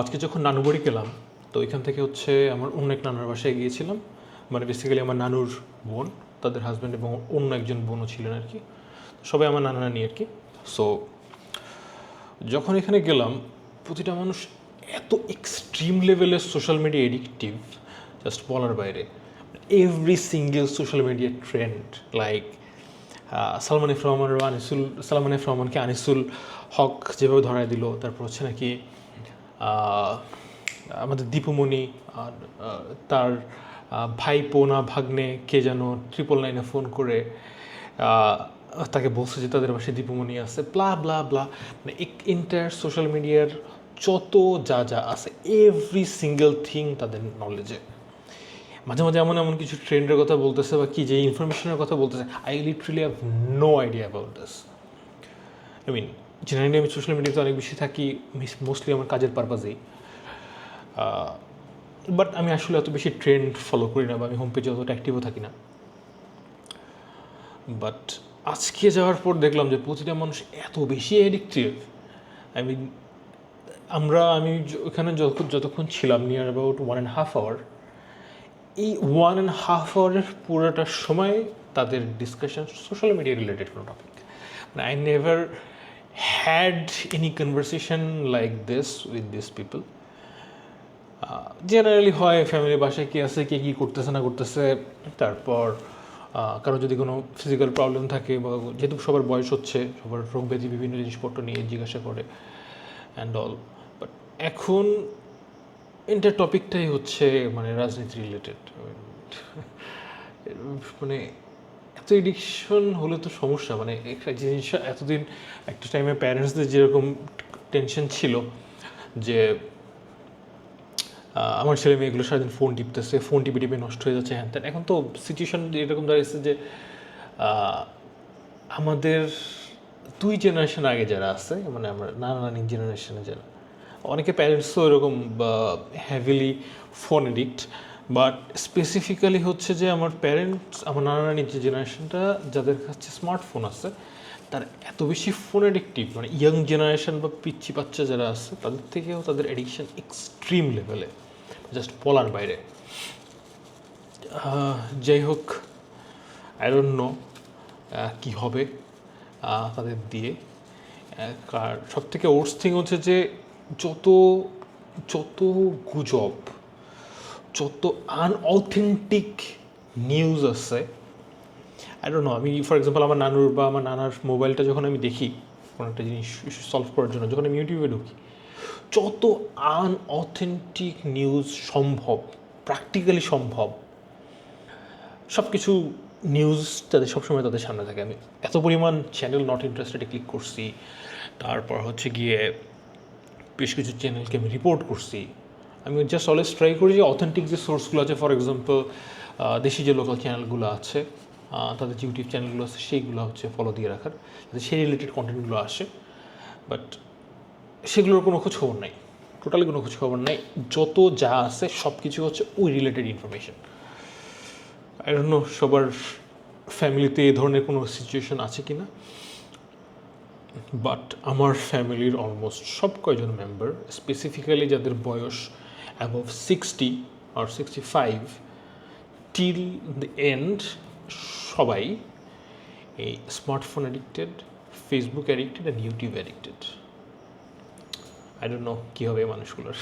আজকে যখন নানু বাড়ি গেলাম, তো এখান থেকে হচ্ছে আমার অন্য এক নানার বাসায় গিয়েছিলাম। মানে বেসিক্যালি আমার নানুর বোন, তাদের হাজব্যান্ড এবং অন্য একজন বোনও ছিলেন আর কি। সবাই আমার নানা নানি আর কি। সো যখন এখানে গেলাম, প্রতিটা মানুষ এত এক্সট্রিম লেভেলের সোশ্যাল মিডিয়া এডিকটিভ, জাস্ট বলার বাইরে। Every single social media trend, like Salman F Rahman Salman F রহমানকে আনিসুল হক যেভাবে ধরায় দিল, তারপর হচ্ছে নাকি আমাদের দীপুমণি তার ভাইপো না ভাগ্নে কে যেন 999 ফোন করে তাকে বলছে যে তাদের বাসায় দীপুমণি আছে, ব্লা ব্লা ব্লা। মানে এন্টায়ার সোশ্যাল মিডিয়ার যত যা যা আছে, এভরি সিঙ্গেল থিং তাদের নলেজে। মাঝে মাঝে এমন এমন কিছু ট্রেন্ডের কথা বলতেছে বা কি যে ইনফরমেশনের কথা বলতেছে, I literally have no idea about this. I mean, generally আমি সোশ্যাল মিডিয়াতে অনেক বেশি থাকি, মোস্টলি আমার কাজের পারপাজেই। বাট আমি আসলে এত বেশি ট্রেন্ড ফলো করি না, বা আমি হোম পেজে অতটা অ্যাক্টিভও থাকি না। বাট আজকে যাওয়ার পর দেখলাম যে প্রতিটা মানুষ এত বেশি অ্যাডিক্টিভ। আই মিন, আমি ওখানে যতক্ষণ ছিলাম, নিয়ার অ্যাবাউট 1.5 আওয়ার, এই 1.5 আওয়ারের পুরোটা সময় তাদের ডিসকাশন সোশ্যাল মিডিয়া রিলেটেড কোনো টপিক। মানে I never had any conversation like this with this people. Generally হয় ফ্যামিলির বাসায় কী আছে, কে কী করতেছে না করতেছে, তারপর কারো যদি কোনো ফিজিক্যাল প্রবলেম থাকে, বা যেহেতু সবার বয়স হচ্ছে, সবার রোগ ব্যাধি বিভিন্ন জিনিসপত্র নিয়ে জিজ্ঞাসা করে অ্যান্ড অল। বাট এখন এন্টার টপিকটাই হচ্ছে মানে রাজনীতি রিলেটেড। মানে এত এডিকশন হলে তো সমস্যা। মানে একটা জিনিস এতদিন একটা টাইমে প্যারেন্টসদের যেরকম টেনশন ছিল যে আমার ছেলে মেয়েগুলো সারাদিন ফোন টিপতেছে, ফোন টিপে টিপে নষ্ট হয়ে যাচ্ছে হ্যান ত্যান, এখন তো সিচুয়েশন এরকম দাঁড়িয়েছে যে আমাদের 2 জেনারেশন আগে যারা আছে, মানে আমার নানা নানির জেনারেশনে যারা, অনেকে প্যারেন্টসও এরকম heavily phone addict. But specifically হচ্ছে যে আমার প্যারেন্টস, আমার নানা নানির যে জেনারেশনটা, যাদের কাছে স্মার্টফোন আছে, তার এত বেশি ফোন অ্যাডিক্টিভ, মানে ইয়াং জেনারেশন বা পিচ্ছি বাচ্চা যারা আছে, তাদের থেকেও তাদের অ্যাডিকশন এক্সট্রিম লেভেলে, জাস্ট বলার বাইরে। যাই হোক, আই ডোন্ট নো কী হবে তাদের দিয়ে। আর সব থেকে ওর্স থিং হচ্ছে যে যত যত গুজব, যত আনঅথেন্টিক নিউজ আছে, আই ডোন্ট নো। আমি ফর এক্সাম্পল আমার নানুর বা আমার নানার মোবাইলটা যখন আমি দেখি কোনো একটা জিনিস সলভ করার জন্য, যখন আমি ইউটিউবে ঢুকি, যত আনঅথেন্টিক নিউজ সম্ভব, প্র্যাকটিক্যালি সম্ভব, সব কিছু নিউজ তাদের সবসময় তাদের সামনে থাকে। আমি এত পরিমাণ চ্যানেল নট ইন্টারেস্টেডে ক্লিক করছি, তারপর হচ্ছে গিয়ে বেশ কিছু চ্যানেলকে আমি রিপোর্ট করছি। আমি জাস্ট অলওয়েজ ট্রাই করি যে অথেন্টিক যে সোর্সগুলো আছে, ফর এক্সাম্পল দেশি যে লোকাল চ্যানেলগুলো আছে, তাদের যে ইউটিউব চ্যানেলগুলো আছে, সেইগুলো হচ্ছে ফলো দিয়ে রাখার, যাতে সেই রিলেটেড কন্টেন্টগুলো আসে। বাট সেগুলোর কোনো খোঁজ খবর নাই, টোটালি কোনো খোঁজ খবর নাই। যত যা আছে সব কিছু হচ্ছে ওই related information. I don't no সবার ফ্যামিলিতে এই ধরনের কোনো সিচুয়েশন আছে কি না, বাট আমার ফ্যামিলির অলমোস্ট সব কয়জন মেম্বার, স্পেসিফিক্যালি যাদের বয়স অ্যাবভ 60 আর 65 টিল দ্য এন্ড, সবাই এই smartphone addicted, Facebook addicted and YouTube addicted. I don't know কী হবে এই মানুষগুলোর।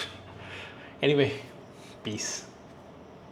Anyway, piece.